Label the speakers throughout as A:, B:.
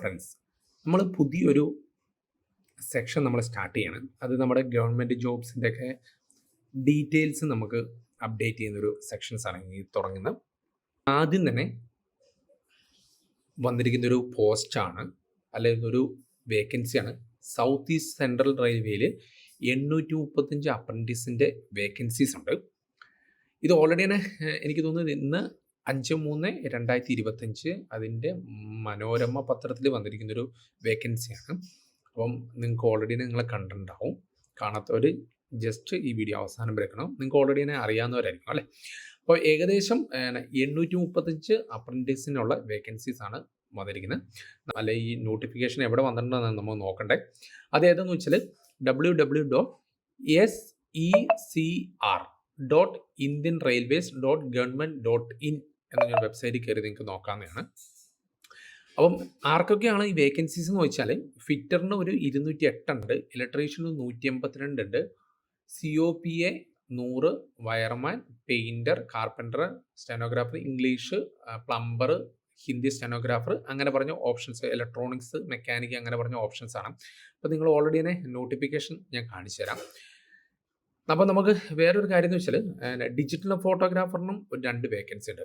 A: Friends, നമ്മൾ പുതിയൊരു section നമ്മൾ സ്റ്റാർട്ട് ചെയ്യണം. അത് നമ്മുടെ ഗവൺമെൻറ് ജോബ്സിൻ്റെ ഒക്കെ ഡീറ്റെയിൽസ് നമുക്ക് അപ്ഡേറ്റ് ചെയ്യുന്നൊരു സെക്ഷൻസ് ആണ് ഈ തുടങ്ങുന്നത്. ആദ്യം തന്നെ വന്നിരിക്കുന്നൊരു പോസ്റ്റാണ്, അല്ലെങ്കിൽ ഒരു വേക്കൻസിയാണ്. സൗത്ത് ഈസ്റ്റ് സെൻട്രൽ റെയിൽവേയിൽ 835 അപ്രൻറ്റീസിൻ്റെ വേക്കൻസീസ് ഉണ്ട്. ഇത് ഓൾറെഡി തന്നെ എനിക്ക് തോന്നുന്നത് ഇന്ന് 5/3/2025 അതിൻ്റെ മനോരമ പത്രത്തിൽ വന്നിരിക്കുന്നൊരു വേക്കൻസിയാണ്. അപ്പം നിങ്ങൾക്ക് ഓൾറെഡി നിങ്ങളെ കണ്ടിട്ടുണ്ടാവും. കാണാത്തവർ ജസ്റ്റ് ഈ വീഡിയോ അവസാനം വരയ്ക്കണം. നിങ്ങൾക്ക് ഓൾറെഡി തന്നെ അറിയാവുന്നവരായിരിക്കും അല്ലേ. അപ്പോൾ ഏകദേശം 835 അപ്രൻറ്റീസിനുള്ള വേക്കൻസീസ് ആണ് വന്നിരിക്കുന്നത്. അല്ല, ഈ നോട്ടിഫിക്കേഷൻ എവിടെ വന്നിട്ടുണ്ടെന്ന് നമ്മൾ നോക്കണ്ടേ. അതേതെന്ന് വെച്ചാൽ www.secr.indianrailways.government.in എന്ന വെബ്സൈറ്റിൽ കയറി നിങ്ങൾക്ക് നോക്കാവുന്നതാണ്. അപ്പം ആർക്കൊക്കെയാണ് ഈ വേക്കൻസീസ് എന്ന് വെച്ചാൽ, ഫിറ്ററിന് ഒരു 208 ഉണ്ട്, ഇലക്ട്രീഷ്യന് 182 ഉണ്ട്, COPA 100, wireman, painter, carpenter, stenographer, English, plumber, Hindi stenographer, അങ്ങനെ പറഞ്ഞ ഓപ്ഷൻസ്, ഇലക്ട്രോണിക്സ്, മെക്കാനിക്, അങ്ങനെ പറഞ്ഞ ഓപ്ഷൻസ് ആണ്. അപ്പോൾ നിങ്ങൾ ഓൾറെഡി തന്നെ നോട്ടിഫിക്കേഷൻ ഞാൻ കാണിച്ചു തരാം. അപ്പോൾ നമുക്ക് വേറൊരു കാര്യം എന്ന് വെച്ചാൽ, ഡിജിറ്റൽ ഫോട്ടോഗ്രാഫറിനും ഒരു 2 വേക്കൻസി ഉണ്ട്.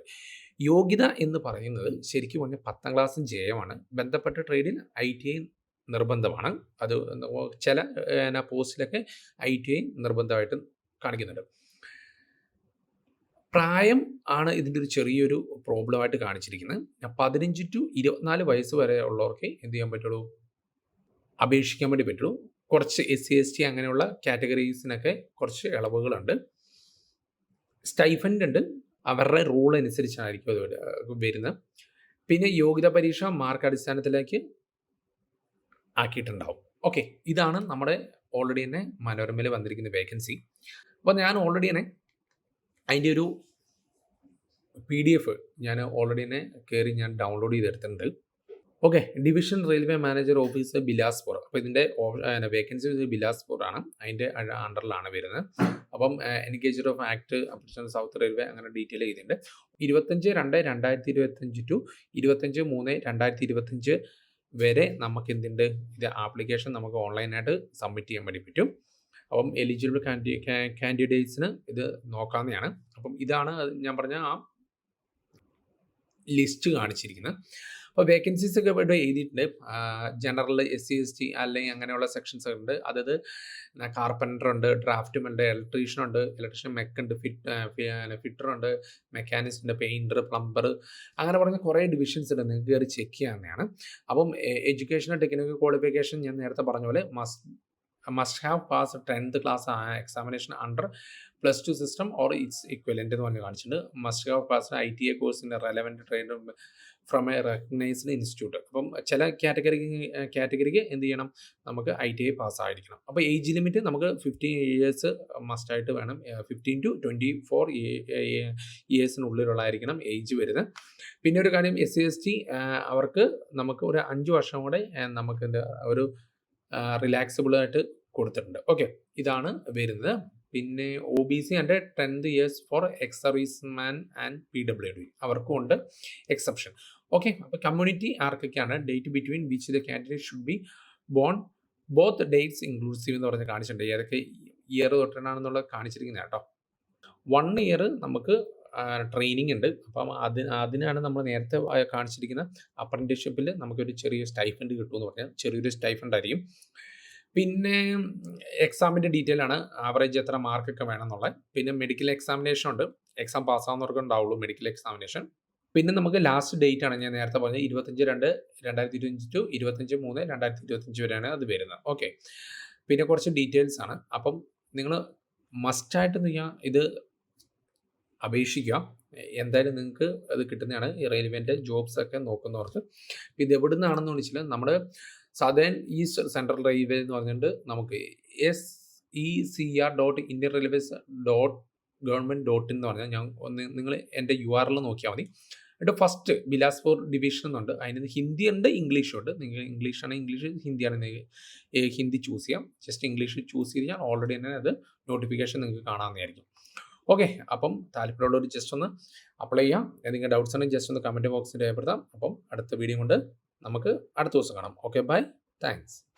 A: യോഗ്യത എന്ന് പറയുന്നത് ശരിക്കും പറഞ്ഞാൽ 10ാം ക്ലാസ്സും ജയമാണ്. ബന്ധപ്പെട്ട ട്രേഡിൽ ITI നിർബന്ധമാണ്. അത് ചില പോസ്റ്റിലൊക്കെ ITI നിർബന്ധമായിട്ട് കാണിക്കുന്നുണ്ട്. പ്രായം ആണ് ഇതിൻ്റെ ഒരു ചെറിയൊരു പ്രോബ്ലമായിട്ട് കാണിച്ചിരിക്കുന്നത്. 15 to 24 വയസ്സ് വരെ ഉള്ളവർക്ക് എന്ത് ചെയ്യാൻ പറ്റുള്ളൂ, അപേക്ഷിക്കാൻ വേണ്ടി പറ്റുള്ളൂ. കുറച്ച് SC ST അങ്ങനെയുള്ള കാറ്റഗറീസിനൊക്കെ കുറച്ച് ഇളവുകളുണ്ട്. സ്റ്റൈഫൻഡ് ഉണ്ട്, അവരുടെ റൂൾ അനുസരിച്ചായിരിക്കും അത് വരുന്നത്. പിന്നെ യോഗ്യതാ പരീക്ഷ മാർക്ക് അടിസ്ഥാനത്തിലേക്ക് ആക്കിയിട്ടുണ്ടാവും. ഓക്കെ, ഇതാണ് നമ്മുടെ ഓൾറെഡി തന്നെ മനോരമയിൽ വന്നിരിക്കുന്ന വേക്കൻസി. അപ്പോൾ ഞാൻ ഓൾറെഡി തന്നെ അതിൻ്റെ ഒരു PDF ഞാൻ ഓൾറെഡി തന്നെ കയറി ഞാൻ ഡൗൺലോഡ് ചെയ്തെടുത്തിട്ടുണ്ട്. Okay, division railway manager office Bilaspur. അപ്പോൾ ഇതിൻ്റെ വേക്കൻസി ബിലാസ്പൂർ ആണ്, അതിൻ്റെ അണ്ടറിലാണ് വരുന്നത്. അപ്പം engager of act application south railway അങ്ങനെ ഡീറ്റെയിൽ ചെയ്തിട്ടുണ്ട്. 25/2/2025 to 25/3/2025 വരെ നമുക്ക് എന്തുണ്ട്, ഇത് ആപ്ലിക്കേഷൻ നമുക്ക് ഓൺലൈനായിട്ട് സബ്മിറ്റ് ചെയ്യാൻ വേണ്ടി പറ്റും. അപ്പം എലിജിബിൾ കാൻഡിഡേറ്റ്സിന് ഇത് നോക്കാവുന്നതാണ്. അപ്പം ഇതാണ് ഞാൻ പറഞ്ഞ ആ ലിസ്റ്റ് കാണിച്ചിരിക്കുന്നത്. അപ്പോൾ വേക്കൻസീസ് ഒക്കെ ഇവിടെ എഴുതിയിട്ടുണ്ട്. ജനറൽ, SC ST അല്ലെങ്കിൽ അങ്ങനെയുള്ള സെക്ഷൻസ് ഉണ്ട്. അതായത് കാർപ്പൻറ്റർ ഉണ്ട്, ഡ്രാഫ്റ്റ്മാൻ ഉണ്ട്, ഇലക്ട്രീഷ്യൻ മെക്ക് ഉണ്ട്, ഫിറ്റർ ഉണ്ട്, മെക്കാനിസ്റ്റ് ഉണ്ട്, പെയിൻറ്റർ, പ്ലംബർ, അങ്ങനെ പറഞ്ഞ കുറേ ഡിവിഷൻസ് ഉണ്ട്. നിങ്ങൾക്ക് കയറി ചെക്ക് ചെയ്യാവുന്നതാണ്. അപ്പം എഡ്യൂക്കേഷണൽ ടെക്നിക്കൽ ക്വാളിഫിക്കേഷൻ ഞാൻ നേരത്തെ പറഞ്ഞ പോലെ must have passed 10th class examination under +2 system or its equivalent എന്ന് പറഞ്ഞ് കാണിച്ചിട്ടുണ്ട്. must have passed ITI course in a relevant trade from A recognised institute. അപ്പം ചില കാറ്റഗറിക്ക് എന്ത് ചെയ്യണം, നമുക്ക് ITI പാസ്സായിരിക്കണം. അപ്പോൾ ഏജ് ലിമിറ്റ് നമുക്ക് 15 ഇയേഴ്സ് മസ്റ്റായിട്ട് വേണം. 15 to 24 ഇയേഴ്സിനുള്ളിലുള്ളതായിരിക്കണം ഏജ് വരുന്നത്. പിന്നെ ഒരു കാര്യം, SC ST അവർക്ക് നമുക്ക് ഒരു 5 വർഷം കൂടെ നമുക്ക് ഒരു റിലാക്സബിളായിട്ട് കൊടുത്തിട്ടുണ്ട്. ഓക്കെ, ഇതാണ് വരുന്നത്. പിന്നെ OBC and 10 years for ex serviceman and PWD അവർക്കും ഉണ്ട് എക്സെപ്ഷൻ. ഓക്കെ, അപ്പോൾ കമ്മ്യൂണിറ്റി ആർക്കൊക്കെയാണ്, date between which the candidate should be born, both dates inclusive എന്ന് പറഞ്ഞ് കാണിച്ചിട്ടുണ്ട്. ഏതൊക്കെ ഇയർ തൊട്ടാണെന്നുള്ളത് കാണിച്ചിരിക്കുന്നത് കേട്ടോ. 1 ഇയർ നമുക്ക് ട്രെയിനിങ് ഉണ്ട്. അപ്പം അതിനാണ് നമ്മൾ നേരത്തെ കാണിച്ചിരിക്കുന്ന അപ്രന്റീസ്ഷിപ്പിൽ നമുക്കൊരു ചെറിയ സ്റ്റൈഫൻഡ് കിട്ടുമെന്ന് പറഞ്ഞാൽ ചെറിയൊരു സ്റ്റൈഫൻഡ് ആയിരിക്കും. പിന്നെ എക്സാമിൻ്റെ ഡീറ്റെയിൽ ആണ്, ആവറേജ് എത്ര മാർക്കൊക്കെ വേണം എന്നുള്ളത്. പിന്നെ മെഡിക്കൽ എക്സാമിനേഷൻ ഉണ്ട്, എക്സാം പാസ്സാവുന്നവർക്ക് ഉണ്ടാവുള്ളൂ മെഡിക്കൽ എക്സാമിനേഷൻ. പിന്നെ നമുക്ക് ലാസ്റ്റ് ഡേറ്റ് ആണ് ഞാൻ നേരത്തെ പറഞ്ഞത് 25/2/2025 to 25/3/2025 വരെയാണ് അത് വരുന്നത്. ഓക്കെ, പിന്നെ കുറച്ച് ഡീറ്റെയിൽസ് ആണ്. അപ്പം നിങ്ങൾ മസ്റ്റായിട്ട് ഇത് അപേക്ഷിക്കുക. എന്തായാലും നിങ്ങൾക്ക് അത് കിട്ടുന്നതാണ്. ഈ റെയിൽവേൻ്റെ ജോബ്സ് ഒക്കെ നോക്കുന്നവർക്ക്. ഇത് എവിടെ നിന്നാണെന്ന് വെച്ചാൽ നമ്മുടെ സദേൺ ഈസ്റ്റ് സെൻട്രൽ റെയിൽവേ എന്ന് പറഞ്ഞിട്ട് നമുക്ക് secr.indianrailways.government.in എന്ന് പറഞ്ഞാൽ നിങ്ങൾ എൻ്റെ URL നോക്കിയാൽ മതി. എന്നിട്ട് ഫസ്റ്റ് ബിലാസ്പൂർ ഡിവിഷൻ എന്നുണ്ട്, അതിന് ഹിന്ദി ഉണ്ട്, ഇംഗ്ലീഷും ഉണ്ട്. നിങ്ങൾ ഇംഗ്ലീഷ് ആണെങ്കിൽ ഇംഗ്ലീഷ്, ഹിന്ദി ആണെങ്കിൽ ഹിന്ദി ചൂസ് ചെയ്യാം. ജസ്റ്റ് ഇംഗ്ലീഷ് ചൂസ് ചെയ്ത് കഴിഞ്ഞാൽ ഓൾറെഡി തന്നെ അത് നോട്ടിഫിക്കേഷൻ നിങ്ങൾക്ക് കാണാവുന്നതായിരിക്കും. ഓക്കെ, അപ്പം താല്പര്യമുള്ളവർ ജസ്റ്റ് ഒന്ന് അപ്ലൈ ചെയ്യാം. എന്തെങ്കിലും ഡൗട്ട്സ് ഉണ്ടെങ്കിൽ ജസ്റ്റ് ഒന്ന് കമൻറ്റ് ബോക്സിൽ രേഖപ്പെടുത്താം. അപ്പം അടുത്ത വീഡിയോ കൊണ്ട് നമുക്ക് അടുത്ത ദിവസം കാണാം. Okay bye. താങ്ക്സ്.